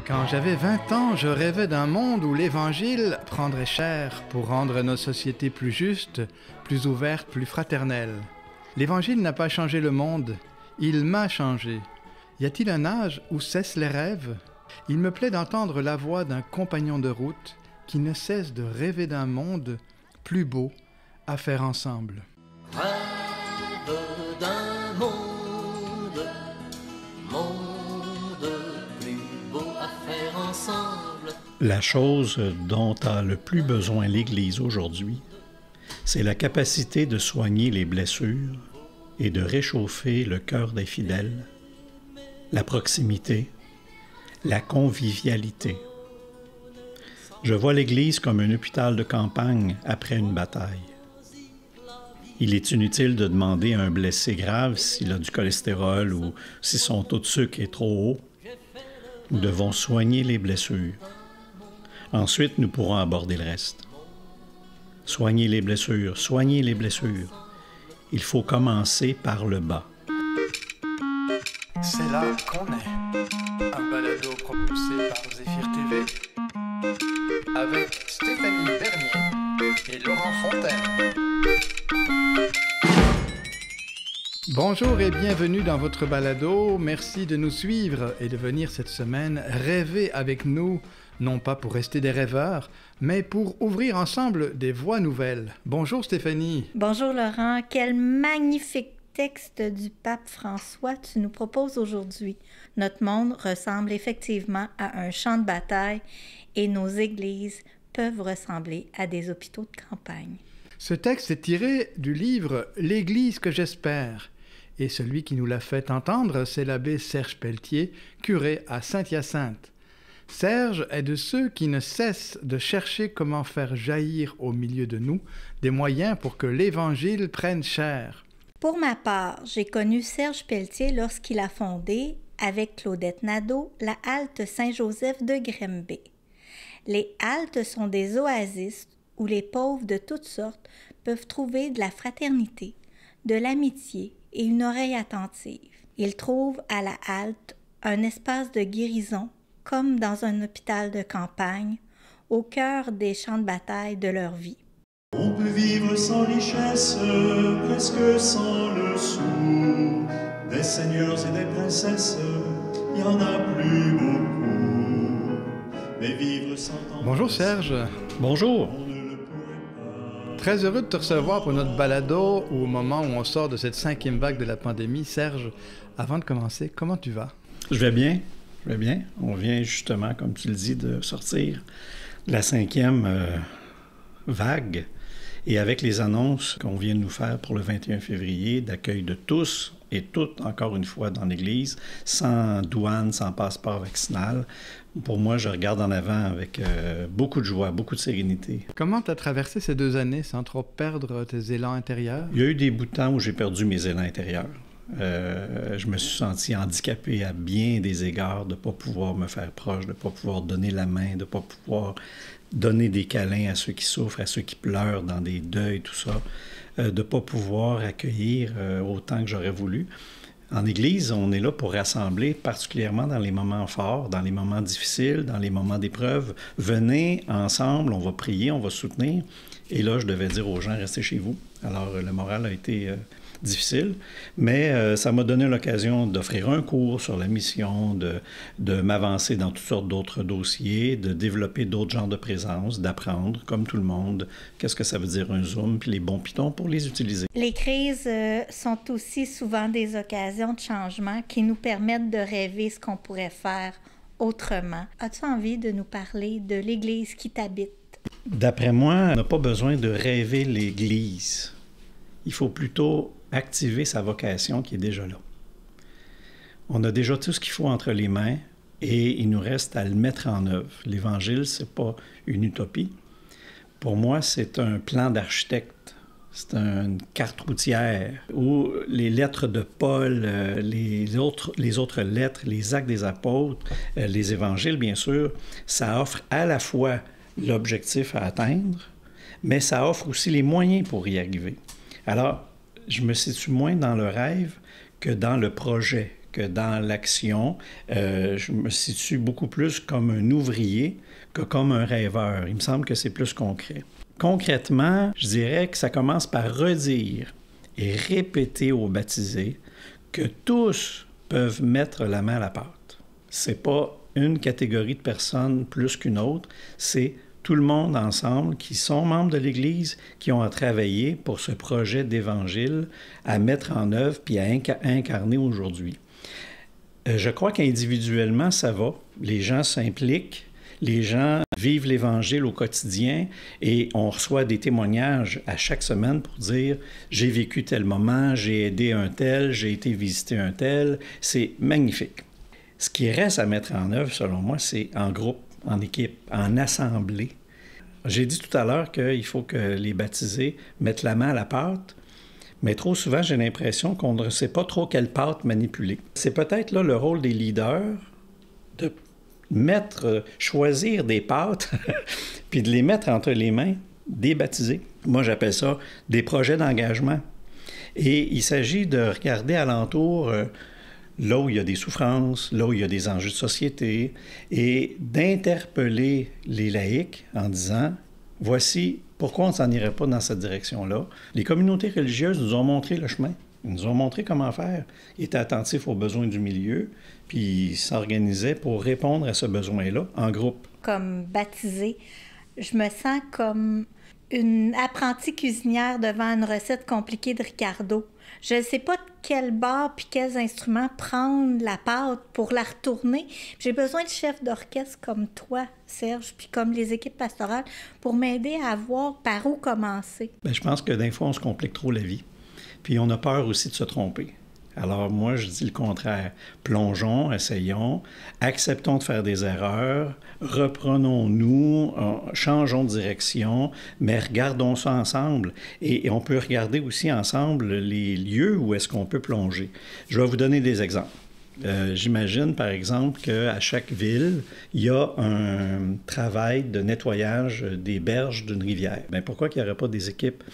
Quand j'avais 20 ans, je rêvais d'un monde où l'Évangile prendrait chair pour rendre nos sociétés plus justes, plus ouvertes, plus fraternelles. L'Évangile n'a pas changé le monde, il m'a changé. Y a-t-il un âge où cessent les rêves? Il me plaît d'entendre la voix d'un compagnon de route qui ne cesse de rêver d'un monde plus beau à faire ensemble. Rêve d'un monde plus beau à faire ensemble. La chose dont a le plus besoin l'Église aujourd'hui, c'est la capacité de soigner les blessures et de réchauffer le cœur des fidèles, la proximité, la convivialité. Je vois l'Église comme un hôpital de campagne après une bataille. Il est inutile de demander à un blessé grave s'il a du cholestérol ou si son taux de sucre est trop haut. Nous devons soigner les blessures. Ensuite, nous pourrons aborder le reste. Soigner les blessures, soigner les blessures. Il faut commencer par le bas. C'est là qu'on est. Un balado propulsé par Zéphyr TV avec Stéphanie Bernier et Laurent Fontaine. Bonjour et bienvenue dans votre balado. Merci de nous suivre et de venir cette semaine rêver avec nous, non pas pour rester des rêveurs, mais pour ouvrir ensemble des voies nouvelles. Bonjour Stéphanie. Bonjour Laurent, quel magnifique texte du pape François tu nous proposes aujourd'hui. Notre monde ressemble effectivement à un champ de bataille et nos églises peuvent ressembler à des hôpitaux de campagne. Ce texte est tiré du livre « L'Église que j'espère ». Et celui qui nous l'a fait entendre, c'est l'abbé Serge Pelletier, curé à Saint-Hyacinthe. Serge est de ceux qui ne cessent de chercher comment faire jaillir au milieu de nous des moyens pour que l'Évangile prenne chair. Pour ma part, j'ai connu Serge Pelletier lorsqu'il a fondé, avec Claudette Nadeau, la halte Saint-Joseph de Grimby. Les haltes sont des oasis où les pauvres de toutes sortes peuvent trouver de la fraternité, de l'amitié et une oreille attentive. Ils trouvent à la halte un espace de guérison, comme dans un hôpital de campagne, au cœur des champs de bataille de leur vie. On peut vivre sans richesse, presque sans le sou. Des seigneurs et des princesses, il y en a plus beaucoup. Mais vivre sans tendresse, Bonjour Serge. Bonjour. on ne le pourrait pas. Très heureux de te recevoir pour notre balado au moment où on sort de cette 5e vague de la pandémie. Serge, avant de commencer, comment tu vas? Je vais bien, je vais bien. On vient justement, comme tu le dis, de sortir de la 5e vague. Et avec les annonces qu'on vient de nous faire pour le 21 février, d'accueil de tous et toutes, encore une fois, dans l'Église, sans douane, sans passeport vaccinal, pour moi, je regarde en avant avec beaucoup de joie, beaucoup de sérénité. Comment tu as traversé ces 2 années sans trop perdre tes élans intérieurs? Il y a eu des bouts de temps où j'ai perdu mes élans intérieurs. Je me suis senti handicapé à bien des égards de ne pas pouvoir me faire proche, de ne pas pouvoir donner la main, de ne pas pouvoir donner des câlins à ceux qui souffrent, à ceux qui pleurent dans des deuils, tout ça, de ne pas pouvoir accueillir autant que j'aurais voulu. En Église, on est là pour rassembler, particulièrement dans les moments forts, dans les moments difficiles, dans les moments d'épreuve. Venez ensemble, on va prier, on va soutenir. Et là, je devais dire aux gens, restez chez vous. Alors, le moral a été difficile, mais ça m'a donné l'occasion d'offrir un cours sur la mission, de m'avancer dans toutes sortes d'autres dossiers, de développer d'autres genres de présence, d'apprendre, comme tout le monde, qu'est-ce que ça veut dire un Zoom, puis les bons pitons pour les utiliser. Les crises sont aussi souvent des occasions de changement qui nous permettent de rêver ce qu'on pourrait faire autrement. As-tu envie de nous parler de l'Église qui t'habite? D'après moi, on n'a pas besoin de rêver l'Église. Il faut plutôt activer sa vocation qui est déjà là. On a déjà tout ce qu'il faut entre les mains et il nous reste à le mettre en œuvre. L'Évangile, ce n'est pas une utopie. Pour moi, c'est un plan d'architecte. C'est une carte routière où les lettres de Paul, les autres lettres, les actes des apôtres, les évangiles, bien sûr, ça offre à la fois l'objectif à atteindre, mais ça offre aussi les moyens pour y arriver. Alors, je me situe moins dans le rêve que dans le projet que dans l'action, je me situe beaucoup plus comme un ouvrier que comme un rêveur. Il me semble que c'est plus concret. Concrètement, je dirais que ça commence par redire et répéter aux baptisés que tous peuvent mettre la main à la pâte. C'est pas une catégorie de personnes plus qu'une autre, c'est tout le monde ensemble qui sont membres de l'Église, qui ont à travailler pour ce projet d'Évangile à mettre en œuvre puis à incarner aujourd'hui. Je crois qu'individuellement, ça va. Les gens s'impliquent, les gens vivent l'Évangile au quotidien et on reçoit des témoignages à chaque semaine pour dire « j'ai vécu tel moment, j'ai aidé un tel, j'ai été visiter un tel ». C'est magnifique. Ce qui reste à mettre en œuvre, selon moi, c'est en groupe, en équipe, en assemblée. J'ai dit tout à l'heure qu'il faut que les baptisés mettent la main à la pâte, mais trop souvent, j'ai l'impression qu'on ne sait pas trop quelle pâte manipuler. C'est peut-être là le rôle des leaders de choisir des pâtes puis de les mettre entre les mains des baptisés. Moi, j'appelle ça des projets d'engagement. Et il s'agit de regarder alentour là où il y a des souffrances, là où il y a des enjeux de société, et d'interpeller les laïcs en disant « Voici pourquoi on ne s'en irait pas dans cette direction-là. » Les communautés religieuses nous ont montré le chemin. Ils nous ont montré comment faire. Ils étaient attentifs aux besoins du milieu, puis ils s'organisaient pour répondre à ce besoin-là en groupe. Comme baptisée, je me sens comme une apprentie cuisinière devant une recette compliquée de Ricardo. Je ne sais pas de quel bar puis quels instruments prendre la pâte pour la retourner. J'ai besoin de chefs d'orchestre comme toi, Serge, puis comme les équipes pastorales pour m'aider à voir par où commencer. Bien, je pense que des fois, on se complique trop la vie. Puis on a peur aussi de se tromper. Alors moi, je dis le contraire. Plongeons, essayons, acceptons de faire des erreurs, reprenons-nous, changeons de direction, mais regardons ça ensemble. Et on peut regarder aussi ensemble les lieux où est-ce qu'on peut plonger. Je vais vous donner des exemples. J'imagine, par exemple, qu'à chaque ville, il y a un travail de nettoyage des berges d'une rivière. Bien, pourquoi qu'il n'y aurait pas des équipes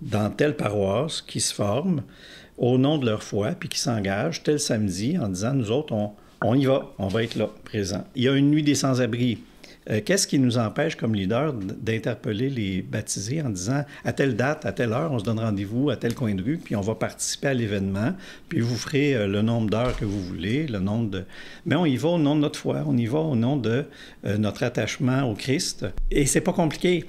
dans telle paroisse qui se forment au nom de leur foi, puis qui s'engagent tel samedi en disant, nous autres, on y va, on va être là, présents. Il y a une nuit des sans-abri. Qu'est-ce qui nous empêche comme leader d'interpeller les baptisés en disant, à telle date, à telle heure, on se donne rendez-vous à tel coin de rue, puis on va participer à l'événement, puis vous ferez le nombre d'heures que vous voulez, le nombre de... Mais on y va au nom de notre foi, on y va au nom de notre attachement au Christ. Et c'est pas compliqué.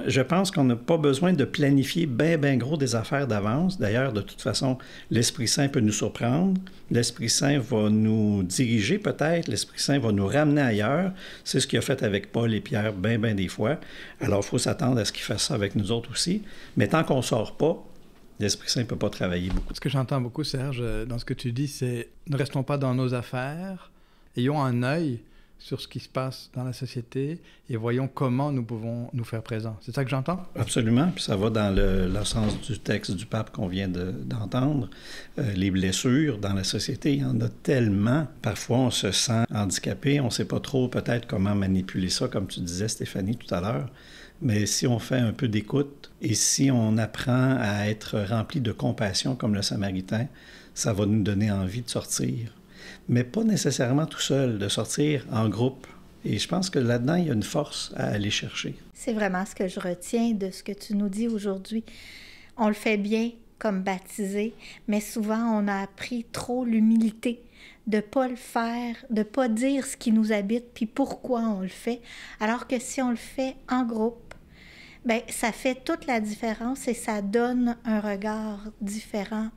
Je pense qu'on n'a pas besoin de planifier bien gros des affaires d'avance. D'ailleurs, de toute façon, l'Esprit Saint peut nous surprendre. L'Esprit Saint va nous diriger peut-être. L'Esprit Saint va nous ramener ailleurs. C'est ce qu'il a fait avec Paul et Pierre bien des fois. Alors, il faut s'attendre à ce qu'il fasse ça avec nous autres aussi. Mais tant qu'on ne sort pas, l'Esprit Saint ne peut pas travailler beaucoup. Ce que j'entends beaucoup, Serge, dans ce que tu dis, c'est ne restons pas dans nos affaires, ayons un œil sur ce qui se passe dans la société et voyons comment nous pouvons nous faire présents. C'est ça que j'entends? Absolument, puis ça va dans le sens du texte du pape qu'on vient d'entendre. Les blessures dans la société, il y en a tellement. Parfois, on se sent handicapé, on ne sait pas trop peut-être comment manipuler ça, comme tu disais, Stéphanie, tout à l'heure. Mais si on fait un peu d'écoute et si on apprend à être rempli de compassion comme le Samaritain, ça va nous donner envie de sortir. Mais pas nécessairement tout seul, de sortir en groupe. Et je pense que là-dedans, il y a une force à aller chercher. C'est vraiment ce que je retiens de ce que tu nous dis aujourd'hui. On le fait bien comme baptisé, mais souvent, on a appris trop l'humilité de ne pas le faire, de ne pas dire ce qui nous habite, puis pourquoi on le fait. Alors que si on le fait en groupe, bien, ça fait toute la différence et ça donne un regard différent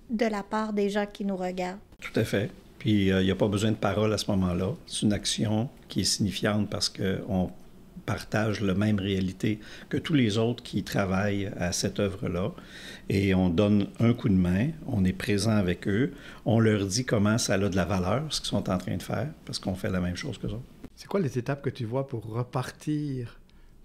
de la part des gens qui nous regardent. Tout à fait. Puis il n'y a pas besoin de parole à ce moment-là. C'est une action qui est signifiante parce qu'on partage la même réalité que tous les autres qui travaillent à cette œuvre-là. Et on donne un coup de main, on est présent avec eux, on leur dit comment ça a de la valeur, ce qu'ils sont en train de faire, parce qu'on fait la même chose qu'eux autres. C'est quoi les étapes que tu vois pour repartir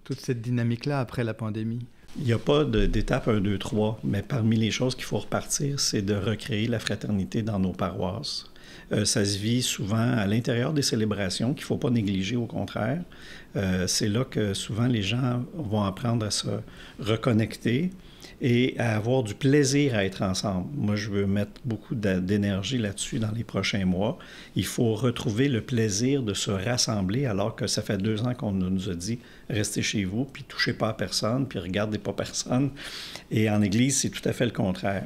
toute cette dynamique-là après la pandémie? Il n'y a pas d'étape 1, 2, 3, mais parmi les choses qu'il faut repartir, c'est de recréer la fraternité dans nos paroisses. Ça se vit souvent à l'intérieur des célébrations, qu'il ne faut pas négliger, au contraire. C'est là que souvent les gens vont apprendre à se reconnecter et à avoir du plaisir à être ensemble. Moi, je veux mettre beaucoup d'énergie là-dessus dans les prochains mois. Il faut retrouver le plaisir de se rassembler alors que ça fait 2 ans qu'on nous a dit « restez chez vous, puis touchez pas à personne, puis regardez pas personne ». Et en Église, c'est tout à fait le contraire.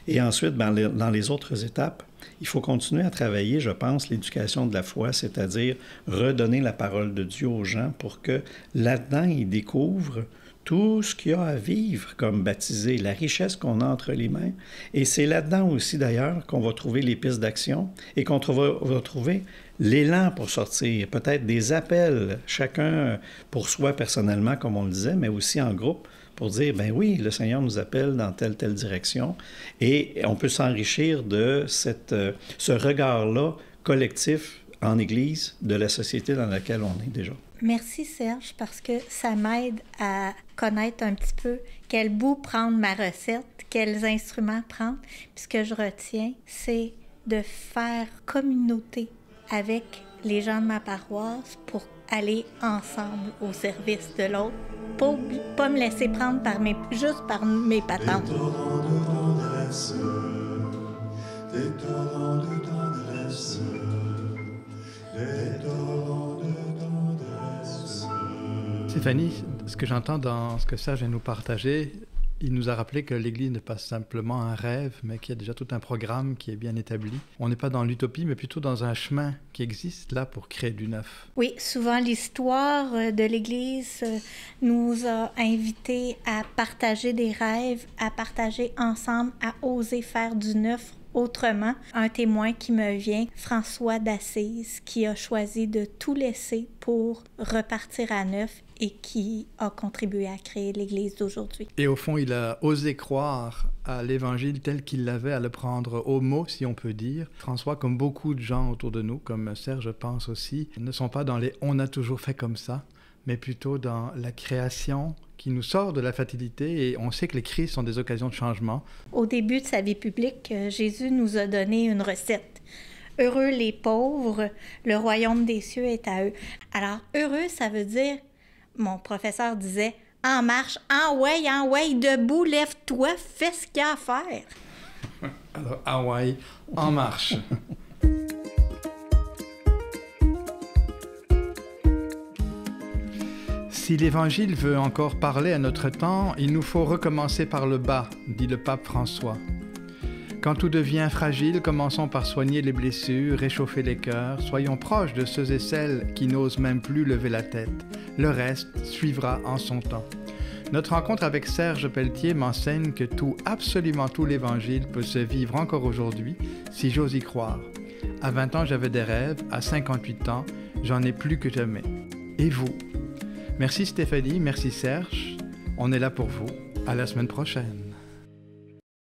Et ensuite, dans les autres étapes, il faut continuer à travailler, je pense, l'éducation de la foi, c'est-à-dire redonner la parole de Dieu aux gens pour que là-dedans, ils découvrent tout ce qu'il y a à vivre comme baptisé, la richesse qu'on a entre les mains. Et c'est là-dedans aussi, d'ailleurs, qu'on va trouver les pistes d'action et qu'on va trouver l'élan pour sortir, peut-être des appels, chacun pour soi personnellement, comme on le disait, mais aussi en groupe, pour dire, ben oui, le Seigneur nous appelle dans telle direction. Et on peut s'enrichir de ce regard-là collectif en Église de la société dans laquelle on est déjà. Merci Serge, parce que ça m'aide à connaître un petit peu quel bout prendre ma recette, quels instruments prendre. Puis ce que je retiens, c'est de faire communauté avec les gens de ma paroisse pour aller ensemble au service de l'autre, pas me laisser prendre juste par mes patentes. Des torrents de tendresse, des torrents de tendresse, des torrents de tendresse. Stéphanie, ce que j'entends dans ce que Serge vient nous partager, il nous a rappelé que l'Église n'est pas simplement un rêve, mais qu'il y a déjà tout un programme qui est bien établi. On n'est pas dans l'utopie, mais plutôt dans un chemin qui existe là pour créer du neuf. Oui, souvent l'histoire de l'Église nous a invités à partager des rêves, à partager ensemble, à oser faire du neuf autrement. Un témoin qui me vient, François d'Assise, qui a choisi de tout laisser pour repartir à neuf et qui a contribué à créer l'Église d'aujourd'hui. Et au fond, il a osé croire à l'Évangile tel qu'il l'avait, à le prendre au mot, si on peut dire. François, comme beaucoup de gens autour de nous, comme Serge, je pense aussi, ne sont pas dans les « on a toujours fait comme ça », mais plutôt dans la création qui nous sort de la fatalité, et on sait que les crises sont des occasions de changement. Au début de sa vie publique, Jésus nous a donné une recette. Heureux les pauvres, le royaume des cieux est à eux. Alors, heureux, ça veut dire, mon professeur disait, en marche, en way, debout, lève-toi, fais ce qu'il y a à faire. Alors, Hawaï, en marche. Si l'Évangile veut encore parler à notre temps, il nous faut recommencer par le bas, dit le pape François. Quand tout devient fragile, commençons par soigner les blessures, réchauffer les cœurs, soyons proches de ceux et celles qui n'osent même plus lever la tête. Le reste suivra en son temps. Notre rencontre avec Serge Pelletier m'enseigne que absolument tout l'Évangile peut se vivre encore aujourd'hui, si j'ose y croire. À 20 ans, j'avais des rêves, à 58 ans, j'en ai plus que jamais. Et vous? Merci Stéphanie, merci Serge. On est là pour vous. À la semaine prochaine.